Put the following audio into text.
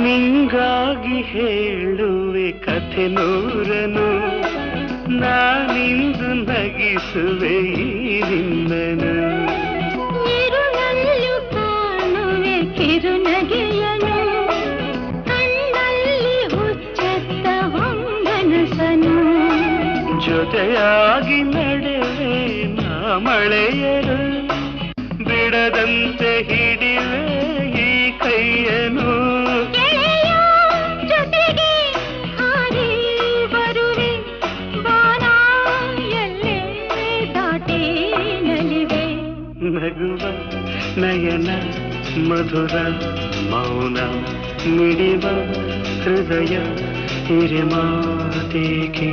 ನಿಂಗಾಗಿ ಹೇಳುವೆ ಕಥೆ ನೂರನು, ನಾನಿಂದು ನಗಿಸುವೆ ಈ ನಿನ್ನನು. ಇರುಳಲ್ಲೂ ಕಾಣುವೆ ಕಿರುನಗೆಯನು, ಕಣ್ಣಲ್ಲಿ ಹುಚ್ಚೆತ್ತ ಹೊಂಗನಸನು. ಜೊತೆಯಾಗಿ ನಡೆವೆ ನಾ ಮಳೆಯರು, ಬಿಡದಂತೆ ಹಿಡಿವೆ ಈ ಕೈಯನು. ಜೊತೆಗೆ ಹಾರಿ ಬರುವೆ ಬಾನ ಎಲ್ಲೇ ದಾಟಿ ನಲಿವೆ. ನಗುವ ನಯನ ಮಧುರ ಮೌನ ಮಿಡಿವ ಹೃದಯ ಹಿರಿಮಾತೇಕೆ.